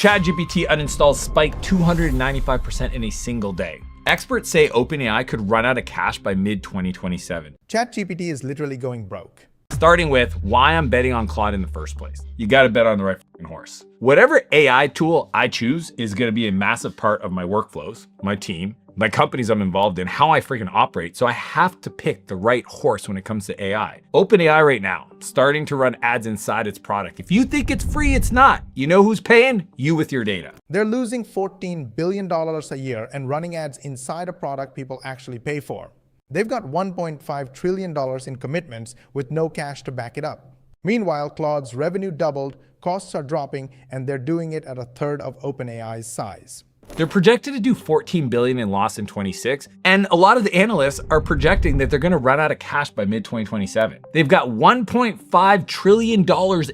ChatGPT uninstalls spiked 295% in a single day. Experts say OpenAI could run out of cash by mid-2027. ChatGPT is literally going broke. Starting with why I'm betting on Claude in the first place. You gotta bet on the right horse. Whatever AI tool I choose is gonna be a massive part of my workflows, my team, my companies I'm involved in, how I freaking operate. So I have to pick the right horse when it comes to AI. OpenAI right now, starting to run ads inside its product. If you think it's free, it's not. You know who's paying? You with your data. They're losing $14 billion a year and running ads inside a product people actually pay for. They've got $1.5 trillion in commitments with no cash to back it up. Meanwhile, Claude's revenue doubled, costs are dropping, and they're doing it at a third of OpenAI's size. They're projected to do $14 billion in loss in 26, and a lot of the analysts are projecting that they're gonna run out of cash by mid-2027. They've got $1.5 trillion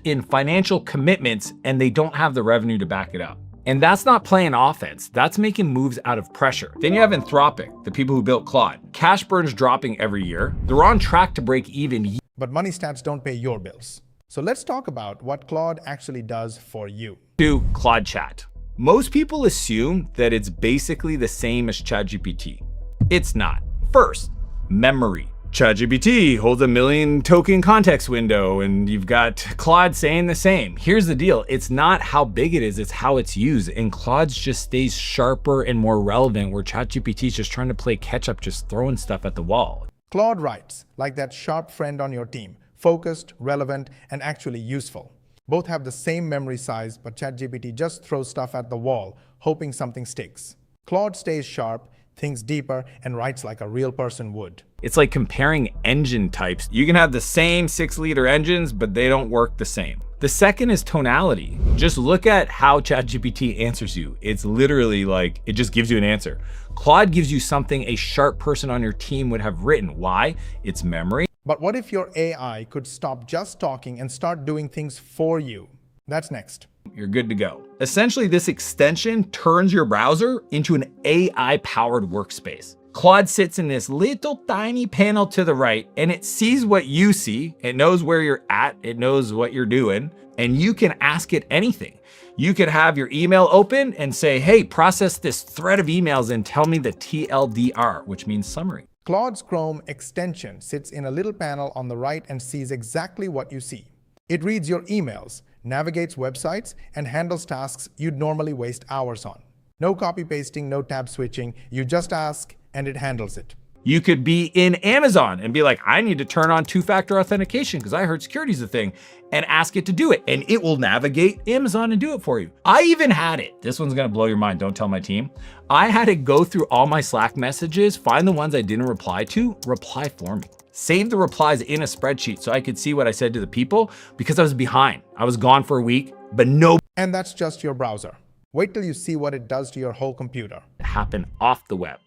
in financial commitments, and they don't have the revenue to back it up. And that's not playing offense, that's making moves out of pressure. Then you have Anthropic, the people who built Claude. Cash burn's dropping every year. They're on track to break even. But money stats don't pay your bills. So let's talk about what Claude actually does for you. To Claude Chat. Most people assume that it's basically the same as ChatGPT. It's not. First, memory. ChatGPT holds a 1 million token context window, and you've got Claude saying the same. Here's the deal. It's not how big it is, it's how it's used. And Claude's just stays sharper and more relevant, where ChatGPT is just trying to play catch up, just throwing stuff at the wall. Claude writes like that sharp friend on your team, focused, relevant, and actually useful. Both have the same memory size, but ChatGPT just throws stuff at the wall, hoping something sticks. Claude stays sharp, thinks deeper, and writes like a real person would. It's like comparing engine types. You can have the same 6-liter engines, but they don't work the same. The second is tonality. Just look at how ChatGPT answers you. It's literally like, it just gives you an answer. Claude gives you something a sharp person on your team would have written. Why? It's memory. But what if your AI could stop just talking and start doing things for you? That's next. You're good to go. Essentially, this extension turns your browser into an AI-powered workspace. Claude sits in this little tiny panel to the right, and it sees what you see. It knows where you're at. It knows what you're doing, and you can ask it anything. You could have your email open and say, hey, process this thread of emails and tell me the TLDR, which means summary. Claude's Chrome extension sits in a little panel on the right and sees exactly what you see. It reads your emails, navigates websites, and handles tasks you'd normally waste hours on. No copy pasting, no tab switching. You just ask and it handles it. You could be in Amazon and be like, I need to turn on 2-factor authentication because I heard security is a thing, and ask it to do it. And it will navigate Amazon and do it for you. I even had it. This one's gonna blow your mind, don't tell my team. I had to go through all my Slack messages, find the ones I didn't reply to, reply for me. Save the replies in a spreadsheet so I could see what I said to the people because I was behind. I was gone for a week, but no. And that's just your browser. Wait till you see what it does to your whole computer. Happen off the web.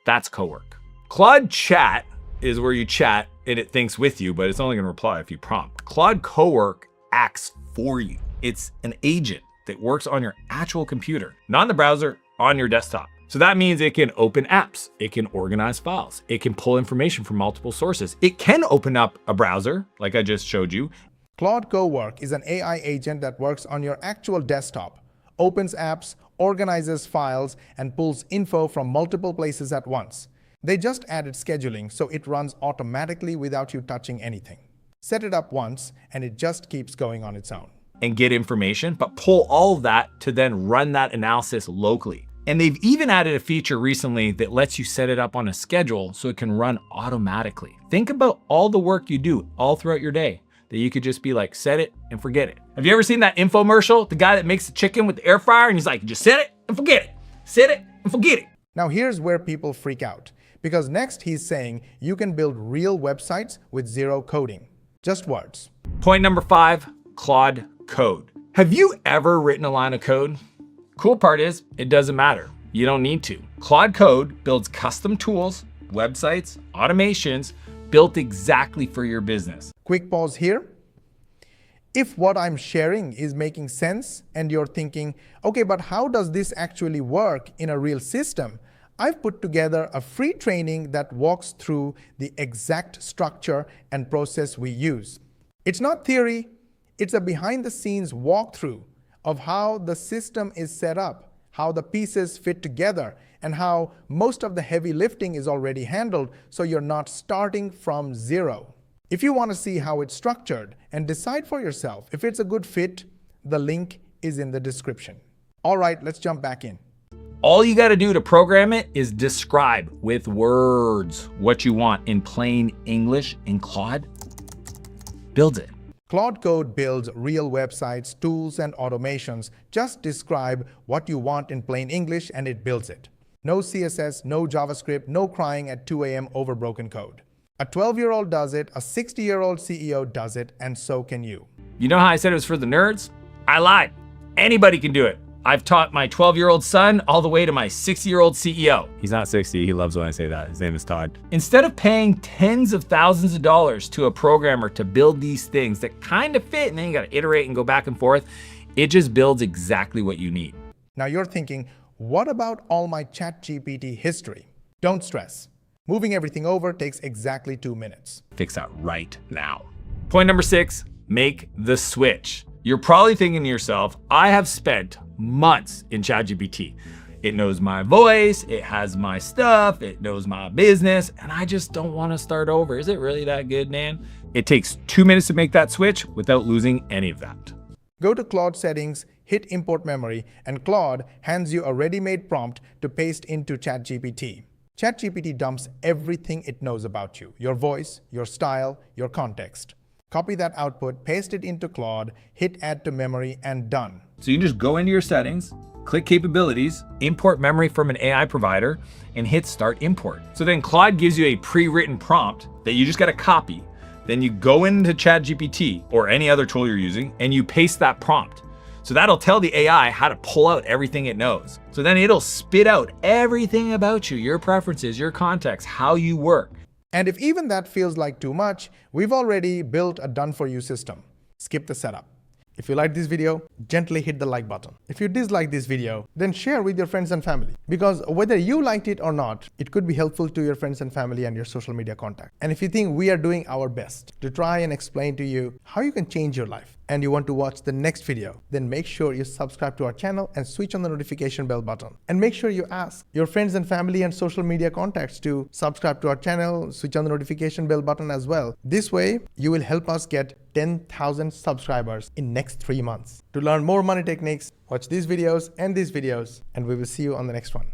That's cowork. Claude Chat is where you chat and it thinks with you, but it's only gonna reply if you prompt. Claude Cowork acts for you. It's an agent that works on your actual computer, not in the browser, on your desktop. So that means it can open apps, it can organize files, it can pull information from multiple sources. It can open up a browser, like I just showed you. Claude Cowork is an AI agent that works on your actual desktop, opens apps, organizes files, and pulls info from multiple places at once. They just added scheduling, so it runs automatically without you touching anything. Set it up once, and it just keeps going on its own. And get information, but pull all of that to then run that analysis locally. And they've even added a feature recently that lets you set it up on a schedule so it can run automatically. Think about all the work you do all throughout your day that you could just be like, set it and forget it. Have you ever seen that infomercial? The guy that makes the chicken with the air fryer and he's like, just set it and forget it. Set it and forget it. Now here's where people freak out. Because next he's saying you can build real websites with zero coding. Just words. Point number 5, Claude Code. Have you ever written a line of code? Cool part is, it doesn't matter. You don't need to. Claude Code builds custom tools, websites, automations, built exactly for your business. Quick pause here. If what I'm sharing is making sense and you're thinking, okay, but how does this actually work in a real system? I've put together a free training that walks through the exact structure and process we use. It's not theory, it's a behind-the-scenes walkthrough of how the system is set up, how the pieces fit together, and how most of the heavy lifting is already handled, so you're not starting from zero. If you want to see how it's structured and decide for yourself if it's a good fit, the link is in the description. All right, let's jump back in. All you got to do to program it is describe with words what you want in plain English, and Claude builds it. Claude Code builds real websites, tools, and automations. Just describe what you want in plain English and it builds it. No CSS, no JavaScript, no crying at 2 a.m. over broken code. A 12-year-old does it, a 60-year-old CEO does it, and so can you. You know how I said it was for the nerds? I lied. Anybody can do it. I've taught my 12-year-old son all the way to my 60-year-old CEO. He's not 60, he loves when I say that. His name is Todd. Instead of paying tens of thousands of dollars to a programmer to build these things that kind of fit and then you gotta iterate and go back and forth, it just builds exactly what you need. Now you're thinking, what about all my ChatGPT history? Don't stress. Moving everything over takes exactly 2 minutes. Fix that right now. Point number 6, make the switch. You're probably thinking to yourself, I have spent months in ChatGPT. It knows my voice, it has my stuff, it knows my business, and I just don't want to start over. Is it really that good, Nan? It takes 2 minutes to make that switch without losing any of that. Go to Claude settings, hit import memory, and Claude hands you a ready-made prompt to paste into ChatGPT. ChatGPT dumps everything it knows about you, your voice, your style, your context. Copy that output, paste it into Claude, hit add to memory, and done. So you can just go into your settings, click capabilities, import memory from an AI provider, and hit start import. So then Claude gives you a pre-written prompt that you just gotta copy. Then you go into ChatGPT or any other tool you're using and you paste that prompt. So that'll tell the AI how to pull out everything it knows. So then it'll spit out everything about you, your preferences, your context, how you work. And if even that feels like too much, we've already built a done-for-you system. Skip the setup. If you liked this video, gently hit the like button. If you dislike this video, then share with your friends and family. Because whether you liked it or not, it could be helpful to your friends and family and your social media contact. And if you think we are doing our best to try and explain to you how you can change your life, and you want to watch the next video, then make sure you subscribe to our channel and switch on the notification bell button. And make sure you ask your friends and family and social media contacts to subscribe to our channel, switch on the notification bell button as well. This way, you will help us get 10,000 subscribers in next 3 months. To learn more money techniques, watch these videos, and we will see you on the next one.